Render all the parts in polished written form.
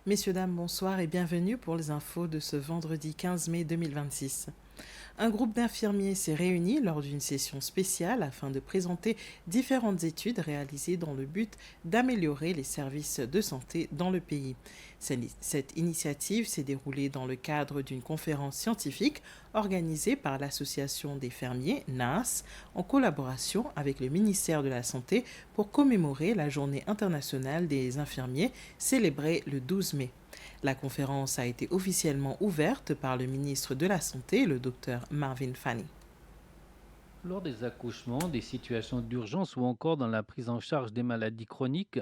Messieurs, dames, bonsoir et bienvenue pour les infos de ce vendredi 15 mai 2026. Un groupe d'infirmiers s'est réuni lors d'une session spéciale afin de présenter différentes études réalisées dans le but d'améliorer les services de santé dans le pays. Cette initiative s'est déroulée dans le cadre d'une conférence scientifique organisée par l'Association des fermiers, NAS, en collaboration avec le ministère de la Santé pour commémorer la Journée internationale des infirmiers célébrée le 12 mai. La conférence a été officiellement ouverte par le ministre de la Santé, le docteur Marvin Fanny. Lors des accouchements, des situations d'urgence ou encore dans la prise en charge des maladies chroniques,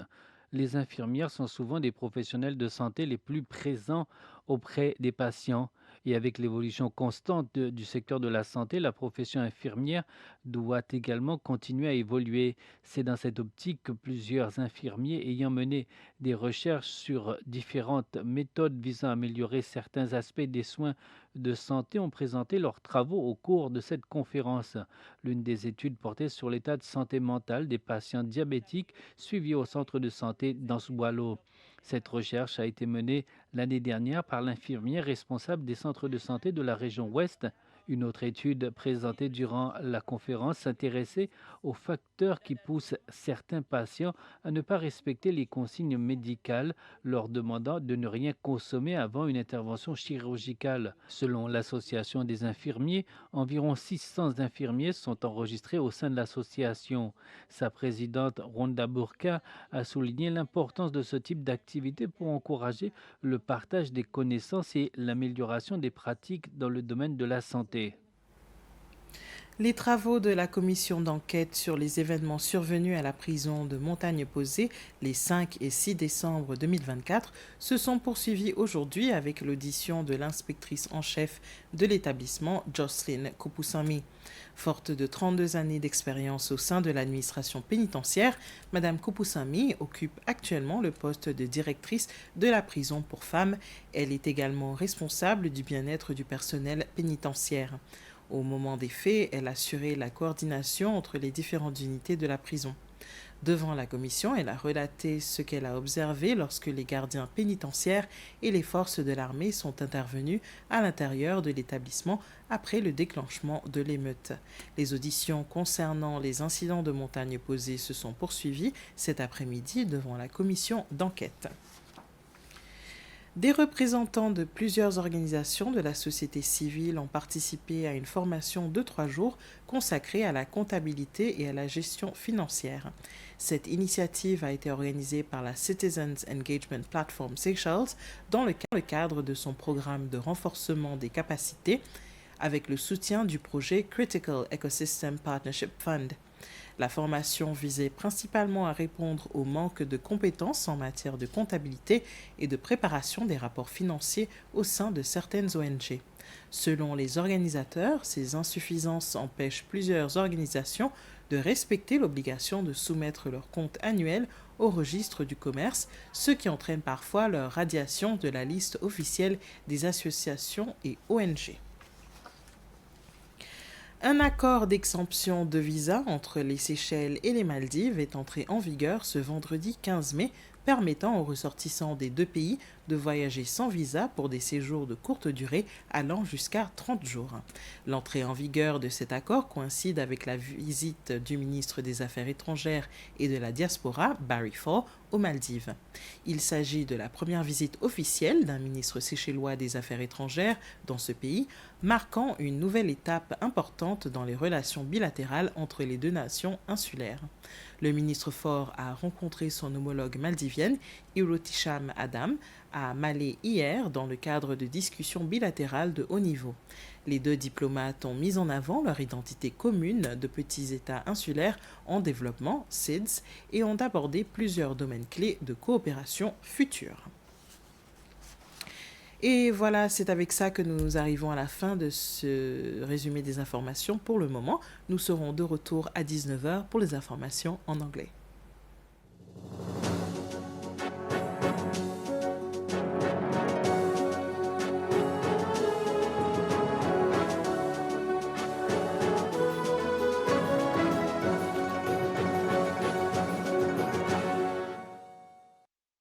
les infirmières sont souvent des professionnels de santé les plus présents auprès des patients. Et avec l'évolution constante du secteur de la santé, la profession infirmière doit également continuer à évoluer. C'est dans cette optique que plusieurs infirmiers ayant mené des recherches sur différentes méthodes visant à améliorer certains aspects des soins de santé ont présenté leurs travaux au cours de cette conférence. L'une des études portait sur l'état de santé mentale des patients diabétiques suivis au centre de santé d'Ansoualo. Cette recherche a été menée l'année dernière par l'infirmière responsable des centres de santé de la région Ouest. Une autre étude présentée durant la conférence s'intéressait aux facteurs qui poussent certains patients à ne pas respecter les consignes médicales, leur demandant de ne rien consommer avant une intervention chirurgicale. Selon l'Association des infirmiers, environ 600 infirmiers sont enregistrés au sein de l'association. Sa présidente, Rhonda Burka, a souligné l'importance de ce type d'activité pour encourager le partage des connaissances et l'amélioration des pratiques dans le domaine de la santé. Les travaux de la commission d'enquête sur les événements survenus à la prison de Montagne-Posée les 5 et 6 décembre 2024 se sont poursuivis aujourd'hui avec l'audition de l'inspectrice en chef de l'établissement, Jocelyn Kopusami. Forte de 32 années d'expérience au sein de l'administration pénitentiaire, Madame Kopusami occupe actuellement le poste de directrice de la prison pour femmes. Elle est également responsable du bien-être du personnel pénitentiaire. Au moment des faits, elle assurait la coordination entre les différentes unités de la prison. Devant la commission, elle a relaté ce qu'elle a observé lorsque les gardiens pénitentiaires et les forces de l'armée sont intervenus à l'intérieur de l'établissement après le déclenchement de l'émeute. Les auditions concernant les incidents de montagne posés se sont poursuivies cet après-midi devant la commission d'enquête. Des représentants de plusieurs organisations de la société civile ont participé à une formation de 3 jours consacrée à la comptabilité et à la gestion financière. Cette initiative a été organisée par la Citizens Engagement Platform Seychelles dans le cadre de son programme de renforcement des capacités avec le soutien du projet Critical Ecosystem Partnership Fund. La formation visait principalement à répondre au manque de compétences en matière de comptabilité et de préparation des rapports financiers au sein de certaines ONG. Selon les organisateurs, ces insuffisances empêchent plusieurs organisations de respecter l'obligation de soumettre leurs comptes annuels au registre du commerce, ce qui entraîne parfois leur radiation de la liste officielle des associations et ONG. Un accord d'exemption de visa entre les Seychelles et les Maldives est entré en vigueur ce vendredi 15 mai, permettant aux ressortissants des deux pays de voyager sans visa pour des séjours de courte durée allant jusqu'à 30 jours. L'entrée en vigueur de cet accord coïncide avec la visite du ministre des Affaires étrangères et de la diaspora, Barry Fall, aux Maldives. Il s'agit de la première visite officielle d'un ministre séchellois des Affaires étrangères dans ce pays, marquant une nouvelle étape importante dans les relations bilatérales entre les deux nations insulaires. Le ministre Faure a rencontré son homologue maldivienne, Irotisham Adam, à Malé hier dans le cadre de discussions bilatérales de haut niveau. Les deux diplomates ont mis en avant leur identité commune de petits États insulaires en développement, SIDS, et ont abordé plusieurs domaines clés de coopération future. Et voilà, c'est avec ça que nous arrivons à la fin de ce résumé des informations pour le moment. Nous serons de retour à 19h pour les informations en anglais.